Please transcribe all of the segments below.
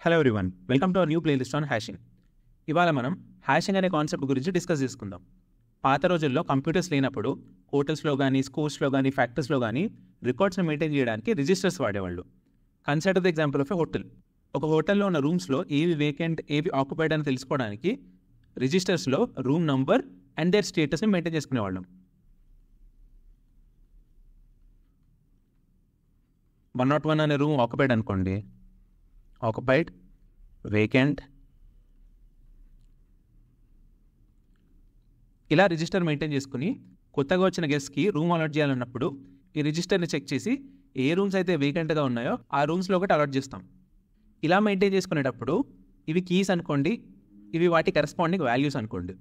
Hello everyone, welcome to our new playlist on hashing. ఇవాళ మనం hashing అనే concept గురించి డిస్కస్ చేసుకుందాం. పాత రోజుల్లో కంప్యూటర్స్ లేనప్పుడు హోటల్స్లో కానీ, స్కూల్స్లో కానీ, ఫ్యాక్టరీస్లో కానీ రికార్డ్స్ని మెయింటైన్ చేయడానికి రిజిస్టర్స్ వాడేవాళ్ళు. Consider the example of a hotel. ఒక హోటల్లో ఉన్న రూమ్స్లో ఏవి వేకెంట్, ఏవి ఆక్యుపైడ్ అని తెలుసుకోవడానికి రిజిస్టర్స్లో రూమ్ నంబర్ అండ్ దేర్ స్టేటస్ని మెయింటైన్ చేసుకునేవాళ్ళం. 101 అనే రూమ్ ఆక్యుపైడ్ అనుకోండి, ఆక్యుపైడ్, వేకెంట్, ఇలా రిజిస్టర్ మెయింటైన్ చేసుకుని కొత్తగా వచ్చిన గెస్ట్కి రూమ్ అలాట్ చేయాలన్నప్పుడు ఈ రిజిస్టర్ని చెక్ చేసి ఏ రూమ్స్ అయితే వేకెంట్గా ఉన్నాయో ఆ రూమ్స్లో ఒకటి అలాట్ చేస్తాం. ఇలా మెయింటైన్ చేసుకునేటప్పుడు ఇవి కీస్ అనుకోండి, ఇవి వాటి కరెస్పాండింగ్ వాల్యూస్ అనుకోండి.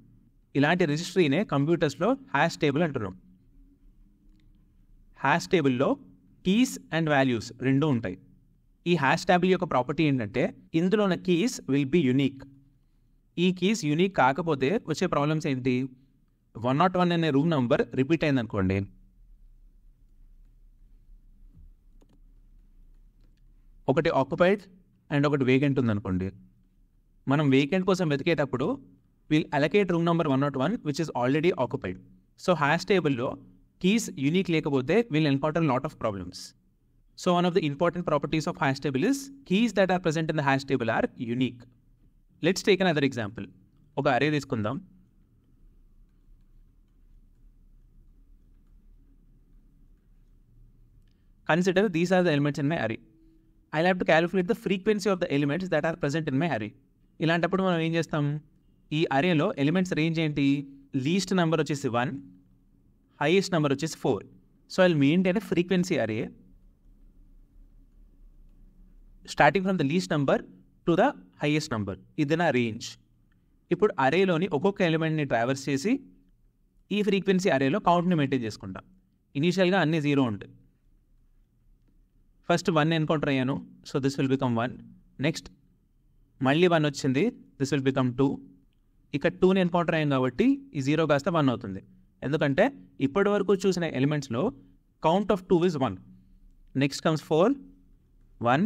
ఇలాంటి రిజిస్ట్రీనే కంప్యూటర్స్లో హ్యాష్ టేబుల్ అంటున్నాం. హ్యాష్ టేబుల్లో కీస్ అండ్ వాల్యూస్ రెండు ఉంటాయి. ఈ హ్యాష్ టేబుల్ యొక్క ప్రాపర్టీ ఏంటంటే ఇందులో ఉన్న కీస్ విల్ బి యునీక్. ఈ కీస్ యునీక్ కాకపోతే వచ్చే ప్రాబ్లమ్స్ ఏంటి? 101 అనే రూమ్ నంబర్ రిపీట్ అయిందనుకోండి, ఒకటి ఆక్యుపైడ్ అండ్ ఒకటి వేకెంట్ ఉందనుకోండి, మనం వేకెంట్ కోసం వెతికేటప్పుడు will allocate room number 101 which is already occupied. So hash టేబుల్లో keys unique లేకపోతే will encounter a lot of problems. So one of the important properties of hash table is keys that are present in the hash table are unique. Let's take another example. ఒక array తీసుకుందాం. Consider these are the elements in my array. I'll have to calculate the frequency of the elements that are present in my array. ఇలాంటప్పుడు మనం ఏం చేస్తాం? ఈ అరేలో elements range ఏంటి? Least number వచ్చేసి 1, highest number which is 4. So I'll maintain a frequency array starting from the least number to the highest number. ఇది నా range. ఇప్పుడు అరేలోని ఒక్కొక్క ఎలిమెంట్ని ట్రావర్స్ చేసి ఈ ఫ్రీక్వెన్సీ అరేలో కౌంట్ని మెయింటైన్ చేసుకుంటాం. ఇనీషియల్గా అన్ని 0 ఉంటాయి. ఫస్ట్ 1 ఎన్కౌంటర్ అయ్యాను, so this will become 1. Next మళ్ళీ 1 వచ్చింది, దిస్ విల్ బికమ్ 2. ఇక్కడ 2ని ఎన్కౌంటర్ అయ్యాం కాబట్టి ఈ 0 కాస్త 1 అవుతుంది. ఎందుకంటే ఇప్పటి వరకు చూసిన ఎలిమెంట్స్లో count of 2 is 1. Next comes 4, 1.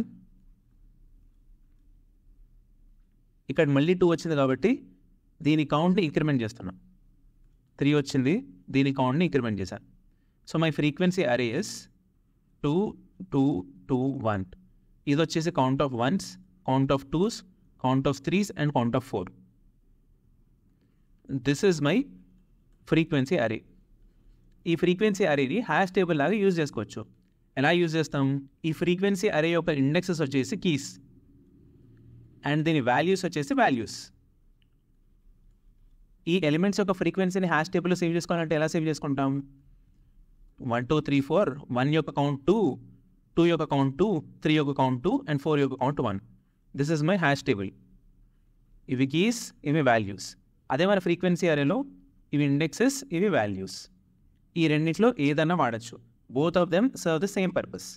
ఇక్కడ మళ్ళీ 2 వచ్చింది కాబట్టి దీని కౌంట్ని ఇంక్రిమెంట్ చేస్తున్నాం. 3 వచ్చింది, దీని కౌంట్ని ఇంక్రిమెంట్ చేశాను. సో మై ఫ్రీక్వెన్సీ అరే ఇస్ 2, 2, 2, 1. ఇది వచ్చేసి count of 1s, count of 2s, count of 3s and count of 4. This is my frequency అరే. ఈ ఫ్రీక్వెన్సీ అరేని హ్యాష్ టేబుల్ లాగా యూజ్ చేసుకోవచ్చు. ఎలా యూజ్ చేస్తాం? ఈ ఫ్రీక్వెన్సీ అరే యొక్క ఇండెక్సెస్ వచ్చేసి కీస్ అండ్ దీని వాల్యూస్ వచ్చేసి వాల్యూస్. ఈ ఎలిమెంట్స్ యొక్క ఫ్రీక్వెన్సీని హ్యాష్ టేబుల్లో సేవ్ చేసుకోవాలంటే ఎలా సేవ్ చేసుకుంటాం? 1, 2, 3, 4. 1 యొక్క కౌంట్ 2, 2 యొక్క కౌంట్ 2, 3 యొక్క కౌంట్ 2 అండ్ 4 యొక్క count 1. This is my hash table. ఇవి కీస్, ఇవి వాల్యూస్. అదే మన ఫ్రీక్వెన్సీ అరేలో ఇవి ఇండెక్సెస్, ఇవి వాల్యూస్. ఈ రెండింటిలో ఏదన్నా వాడచ్చు. Both of them serve the same purpose.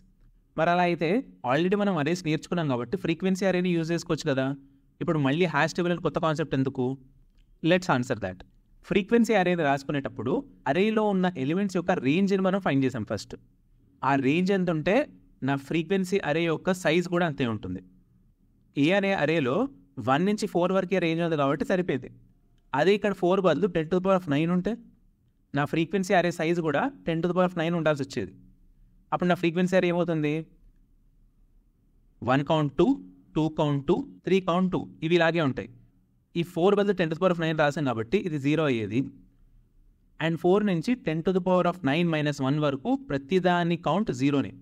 మరి అలా అయితే ఆల్రెడీ మనం అరేస్ నేర్చుకున్నాం కాబట్టి ఫ్రీక్వెన్సీ అరేని యూజ్ చేసుకోవచ్చు కదా. ఇప్పుడు మళ్ళీ హ్యాష్ టేబుల్ అని కొత్త కాన్సెప్ట్ ఎందుకు? Let's answer that. ఫ్రీక్వెన్సీ అరేని రాసుకునేటప్పుడు అరేలో ఉన్న ఎలిమెంట్స్ యొక్క రేంజ్ని మనం ఫైండ్ చేసాం ఫస్ట్. ఆ రేంజ్ ఎంత ఉంటే నా ఫ్రీక్వెన్సీ అరే యొక్క సైజ్ కూడా అంతే ఉంటుంది. ఏ అనే అరేలో 1 నుంచి 4 వరకే రేంజ్ ఉంది కాబట్టి సరిపోయింది. అదే ఇక్కడ 4 బదులు 10⁻9 ఉంటే నా ఫ్రీక్వెన్సీ అరే సైజ్ కూడా 10⁻9 ఉండాల్సి వచ్చేది. అప్పుడు నా ఫ్రీక్వెన్సీ అరే ఏమవుతుంది? 1 కౌంట్ 2, 2 కౌంట్ 2, 3 కౌంట్ 2 ఇవి ఇలాగే ఉంటాయి. ఈ 4 బదులు 10⁻9 రాసాను కాబట్టి ఇది 0 అయ్యేది. అండ్ 4 నుంచి 10⁻9 - 1 వరకు ప్రతిదాని కౌంట్ 0నే.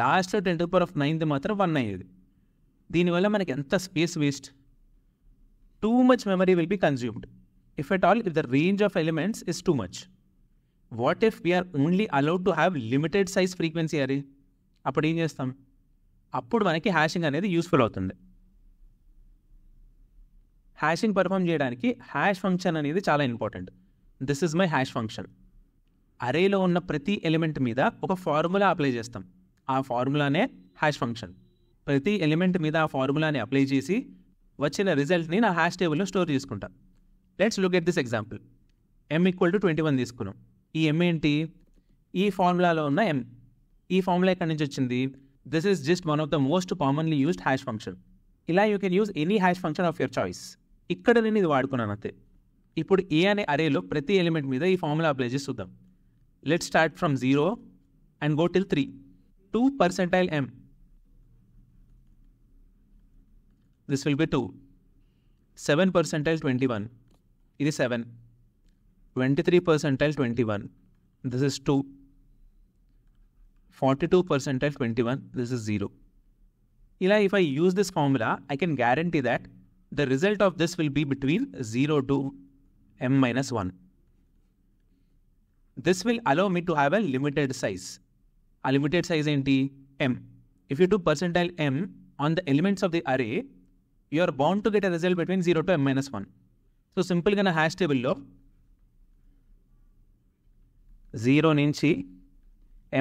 లాస్ట్ 10⁻9 మాత్రం 1 అయ్యేది. దీనివల్ల మనకి ఎంత space waste. Too much memory will be consumed. If at all, if the range of elements is too much. What if we are only allowed to have limited size frequency array? అప్పుడు ఏం చేస్తాం? అప్పుడు మనకి hashing అనేది useful అవుతుంది. Hashing perform చేయడానికి hash function అనేది చాలా important. This is my hash function. అరేలో ఉన్న ప్రతి ఎలిమెంట్ మీద ఒక ఫార్ములా అప్లై చేస్తాం. ఆ ఫార్ములానే హ్యాష్ ఫంక్షన్. ప్రతి ఎలిమెంట్ మీద ఆ ఫార్ములాని అప్లై చేసి వచ్చిన రిజల్ట్ని నా హ్యాష్ టేబుల్లో స్టోర్ చేసుకుంటా. Let's look at this example. m = 21 తీసుకున్నాం. ఈ m ఏంటి? ఈ ఫార్ములాలో ఉన్న m. ఈ ఫార్ములా ఎక్కడి నుంచి వచ్చింది? This is just one of the most commonly used hash function. ఇలా you can use any hash function of your choice. ఇక్కడ నేను ఇది వాడుకున్నాను అంతే. ఇప్పుడు ఏ అనే అరేలో ప్రతి ఎలిమెంట్ మీద ఈ ఫార్ములా అప్లై చేసి చూద్దాం. Let start from 0 and go till 3. 2 percentile m. This will be 2. 7 percentile 21. It is 7. 23 percentile 21. This is 2. 42 percentile 21. This is 0. Ila, if I use this formula, I can guarantee that the result of this will be between 0 to m minus 1. This will allow me to have a limited size. A limited size enti m. If you do percentile m on the elements of the array, you are bound to get a result between 0 to m minus 1. So simple ga na hash table lo 0 నుంచి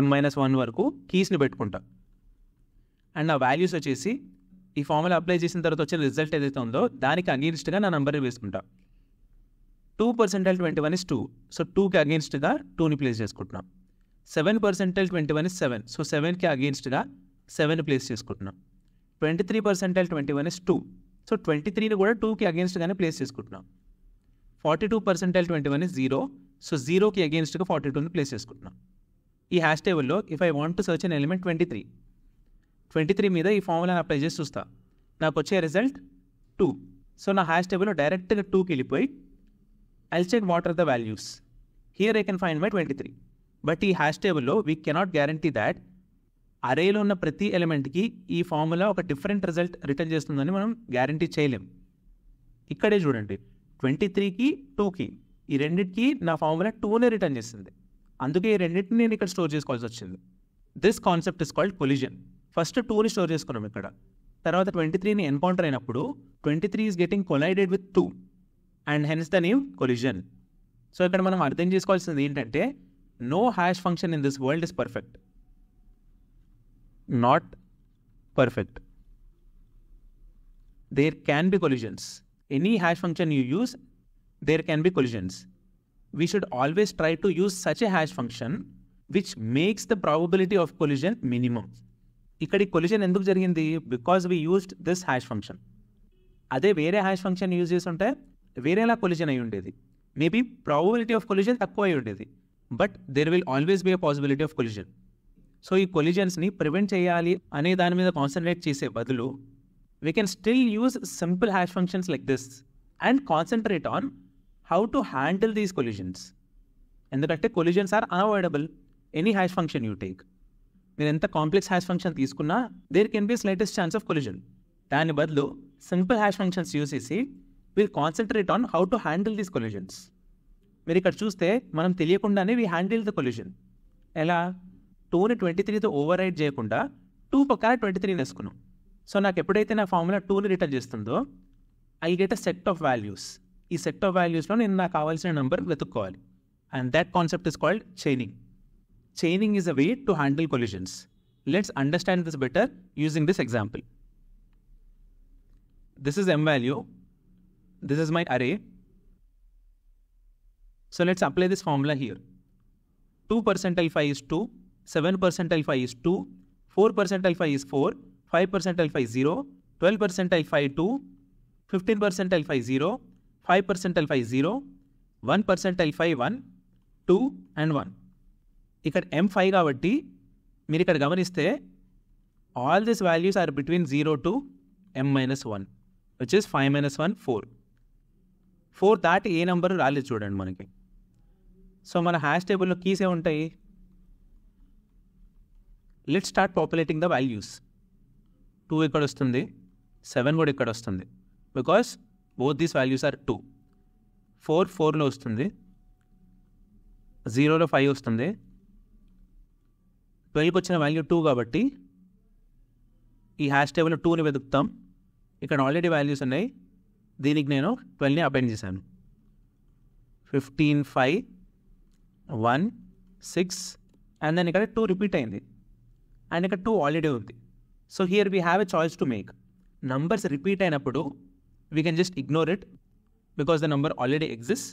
m minus 1 వరకు keys ని పెట్టుకుంటా. And నా values వచ్చేసి ఈ formula apply చేసిన తర్వాత వచ్చే రిజల్ట్ ఏదైతే ఉందో దానికి అగెయిన్స్ట్గా నా నంబర్ని వేసుకుంటా. 2 percentile 21 is 2. సో 2కి అగెయిన్స్ట్గా 2ని ప్లేస్ చేసుకుంటున్నాం. 7 percentile 21 is 7. సో 7కి అగెయిన్స్ట్గా 7ని ప్లేస్ చేసుకుంటున్నాం. 23 percentile 21 is 2. సో 23ని కూడా 2కి అగెయిన్స్ట్గానే ప్లేస్ చేసుకుంటున్నాం. 42 percentile 21 is 0. సో 0కి అగెయిన్స్ట్గా 42ని ప్లేస్ చేసుకుంటున్నాం. ఈ హ్యాష్ టేబుల్లో if I want to search an element 23 మీద ఈ ఫార్ములాని అప్లై చేసి చూస్తా. నాకు వచ్చే రిజల్ట్ 2. సో నా హ్యాష్ టేబుల్లో డైరెక్ట్గా 2కి వెళ్ళిపోయి I'll check what are the values. Here I can find my 23. But ఈ హ్యాష్ టేబుల్లో వీ కెనాట్ గ్యారంటీ దాట్ అరేలో ఉన్న ప్రతి ఎలిమెంట్కి ఈ ఫార్ములా ఒక డిఫరెంట్ రిజల్ట్ రిటర్న్ చేస్తుందని మనం గ్యారంటీ చేయలేం. ఇక్కడే చూడండి 23కి 2కి ఈ రెండింటికి నా ఫార్ములా 2నే రిటర్న్ చేస్తుంది. అందుకే ఈ రెండింటిని నేను ఇక్కడ స్టోర్ చేసుకోవాల్సి వచ్చింది. This concept is called collision. First 2ని స్టోర్ చేసుకున్నాం ఇక్కడ. తర్వాత 23ని ఎన్కౌంటర్ అయినప్పుడు 23 is getting collided with 2 and hence the name collision. So ఇక్కడ మనం అర్థం చేసుకోవాల్సింది ఏంటంటే no hash function in this world is perfect. Not perfect. There can be collisions. Any hash function you use there can be collisions. We should always try to use such a hash function which makes the probability of collision minimum. ఇక్కడ ఈ collision ఎందుకు జరిగింది? Because we used this hash function. అదే వేరే hash function use చేసి ఉంటే వేరేలా collision అయి ఉండేది. మేబీ ప్రాబబిలిటీ ఆఫ్ కొలిజన్ తక్కువ అయి ఉండేది. But there will always be a possibility of collision. So ఈ కొలిజన్స్ని ప్రివెంట్ చేయాలి అనే దాని మీద కాన్సన్ట్రేట్ చేసే బదులు we can still use simple hash functions like this and concentrate on how to handle these collisions. ఎందుకంటే collisions are unavoidable any hash function you take. మీరు ఎంత కాంప్లెక్స్ హ్యాష్ ఫంక్షన్ తీసుకున్నా there can be slightest chance of collision. దాని బదులు simple hash functions use చేసి will concentrate on how to handle these collisions. మీరు ఇక్కడ చూస్తే మనం తెలియకుండానే వీ హ్యాండిల్ ద కొలిజన్. ఎలా? 2ని 23తో ఓవర్ రైడ్ చేయకుండా 2 పక్కన 23 వేసుకున్నాం. సో నాకు ఎప్పుడైతే నా ఫార్ములా 2ని రిటర్న్ చేస్తుందో I get a set of values. ఈ సెట్ ఆఫ్ వాల్యూస్లో నేను నాకు కావాల్సిన నెంబర్ వెతుక్కోవాలి. And that concept is called chaining. Chaining is a way to handle collisions. Let's understand this better using this example. This is m value. This is my array. So let's apply this formula here. 2 percentile 5 is 2. 7 percentile 5 is 2. 4 percentile 5 is 4. 5 percentile 5 is 0. 12 percentile 5 2. 15 percentile 5 0. 5 percentile 5 0. 1 percentile 5 1. 2 and 1. ఇక్కడ m5 కాబట్టి మీరు ఇక్కడ గమనిస్తే all these values are between 0 to m minus 1. which is 5 minus 1, 4. 4 దాటి ఏ number రాలేదు చూడండి మనకి. So మన హ్యాష్ టేబుల్లో కీస్ ఏ ఉంటాయి. Let's start populating the values. 2 ఇక్కడ వస్తుంది, 7 కూడా ఇక్కడ వస్తుంది. Because both these values are 2. 4 4లో వస్తుంది, 0లో 5 వస్తుంది. 12కి వచ్చిన వాల్యూ 2 కాబట్టి ఈ హ్యాష్ టేబుల్లో 2ని వెతుకుతాం. ఇక్కడ ఆల్రెడీ వాల్యూస్ ఉన్నాయి, దీనికి నేను 12ని అపెండ్ చేశాను. 15 5 1 6 అండ్ దెన్ ఇక్కడ 2 రిపీట్ అయింది అండ్ ఇక్కడ 2 ఆల్రెడీ ఉంది. So here we have a choice to make. Numbers repeat అయినప్పుడు we can just ignore it because the number already exist.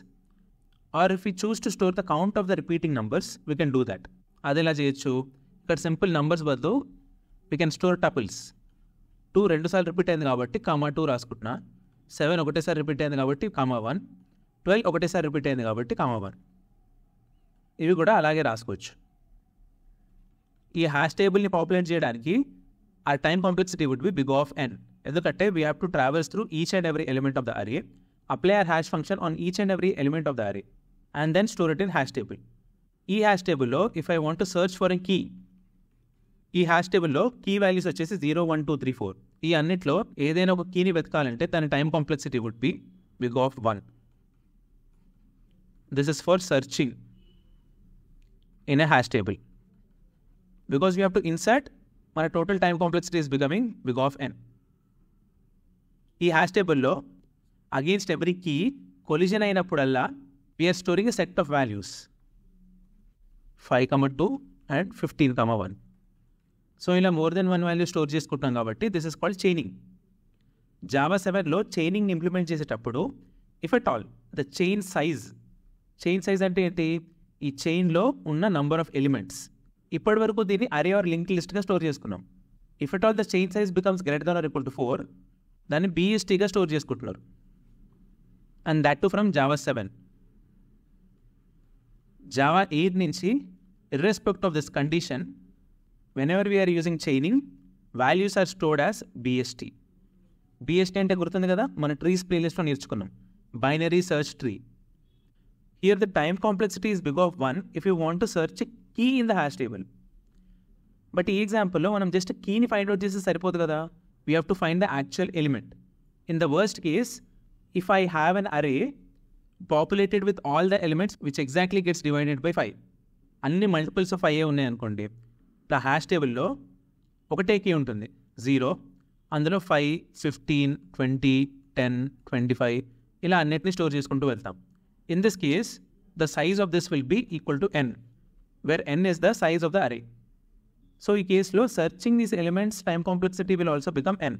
Or if we choose to store the count of the repeating numbers we can do that. అది ఎలా చేయొచ్చు? ఇక్కడ simple numbers బదులు we can store tuples. 2 రెండుసార్లు repeat అయింది కాబట్టి comma 2 రాసుకుంటున్నా. 7 ఒకటేసారి repeat అయింది కాబట్టి కామా 1. 12 ఒకటేసారి రిపీట్ అయింది కాబట్టి కామా 1. ఇవి కూడా అలాగే రాసుకోవచ్చు. ఈ హ్యాష్ టేబుల్ని పాపులేట్ చేయడానికి ఆ time complexity would be big of n. ఎందుకంటే we have to travels through each and every element of the array, apply our hash function on each and every element of the array and then store it in hash table. ఈ hash టేబుల్లో if I want to search for a key, ఈ hash టేబుల్లో key values వచ్చేసి 0, 1, 2, 3, 4. ఈ అన్నిట్లో ఏదైనా ఒక కీని వెతకాలంటే దాని time complexity would be big of 1. This is for searching in a hash table. Because we have to insert, మన total time complexity is becoming big of n. ఈ హ్యాష్ టేబుల్లో అగేన్స్ట్ ఎవ్రీ కీ కొలిజన్ అయినప్పుడల్లా we are storing a set of values 5, 2 and 15, 1. So ఇలా more then 1 value store చేసుకుంటాం కాబట్టి this is called chaining. Java 7లో చైనింగ్ని implement చేసేటప్పుడు if at all the chain size అంటే ఏంటి, ఈ చైన్లో ఉన్న నంబర్ ఆఫ్ ఎలిమెంట్స్. ఇప్పటి వరకు దీన్ని అరే ఆర్ లింక్ లిస్ట్గా స్టోర్ చేసుకున్నాం. If at all the chain size becomes greater than or equal to 4, దాన్ని BSTగా స్టోర్ చేసుకుంటున్నారు. And that too from Java 7. Java 8 నుంచి irrespect of this condition, whenever we are using chaining, values are stored as BST. BST అంటే గుర్తుంది కదా, మన trees ప్లేలిస్ట్లో నేర్చుకున్నాం, binary search tree. Here the time complexity is big of 1 if you want to search a key in the hash table. But ఈ ఎగ్జాంపుల్లో మనం just కీని find out చేస్తే సరిపోదు కదా, we have to find the actual element. In the worst case, if I have an array populated with all the elements which exactly gets divided by 5, అన్ని multiples of 5 ఉన్నాయి అనుకోండి, ఆ hash టేబుల్లో ఒకటే key ఉంటుంది 0, అందులో 5, 15, 20, 10, 25 ఇలా అన్నిటిని స్టోర్ చేసుకుంటూ వెళ్తాం. In this case, the size of this will be equal to n, where n is the size of the array. So in case lo searching these elements, time complexity will also become n,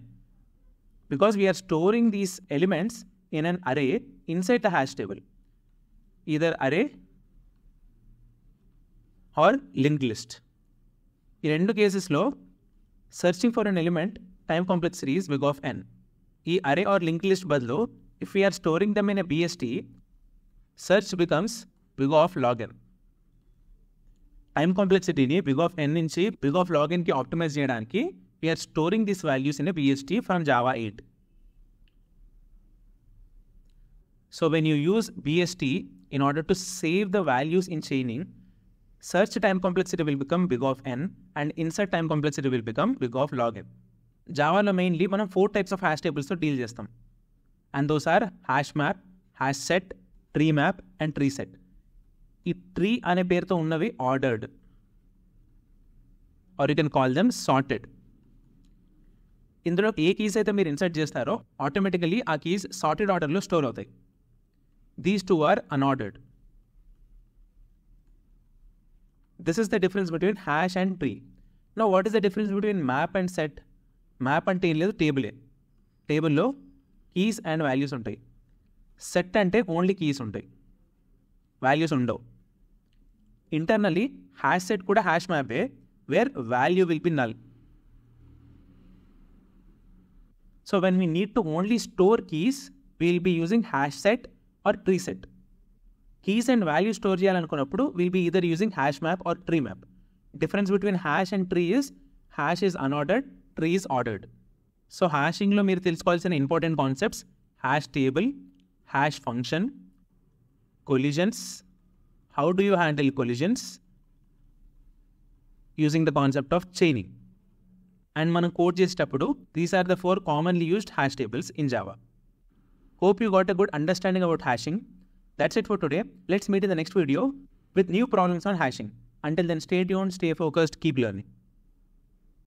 because we are storing these elements in an array inside the hash table, either array or linked list. In రెండు కేసెస్లో searching for an element time complexity is big of n. ఈ array or linked list బదులు if we are storing them in a BST, search becomes big of log n. Time కాంప్లెక్సిటీని big of n నుంచి big of log n కి optimize చేయడానికి we are storing these values in a BST from Java 8. So when you use BST in order to save the values in chaining, search time complexity will become big of n and insert time complexity will become big of log n. జావాలో mainly మనం 4 types of hash tablesతో deal చేస్తాం, and those are hash map, hash set, tree map and tree set. ఈ tree అనే పేరుతో ఉన్నవి ordered, or you can call them sorted. ఇందులో ఏ కీస్ అయితే మీరు ఇన్సర్ట్ చేస్తారో ఆటోమేటికలీ ఆ కీస్ సార్టెడ్ ఆర్డర్లో స్టోర్ అవుతాయి. These 2 are unordered. This is the difference between hash and tree. No what is the difference between map and set? Map అంటే ఏం లేదు, టేబులే. టేబుల్లో కీస్ అండ్ వాల్యూస్ ఉంటాయి. సెట్ అంటే ఓన్లీ కీస్ ఉంటాయి, వాల్యూస్ ఉండవు. ఇంటర్నల్లీ హ్యాష్ సెట్ కూడా హ్యాష్ మ్యాపే, where value will be null. So when we need to only store keys, we will be using hash set or tree set. Keys and value store చేయాలనుకున్నప్పుడు will be either using hash map or tree map. Difference between hash and tree is hash is unordered, tree is ordered. So హ్యాషింగ్లో మీరు తెలుసుకోవాల్సిన important concepts: hash table, hash function, collisions, how do you handle collisions using the concept of chaining, and మనం code చేసేటప్పుడు these are the 4 commonly used hash tables in Java. Hope you got a good understanding about hashing. That's it for today. Let's meet in the next video with new problems on hashing. Until then, stay tuned, stay focused, keep learning.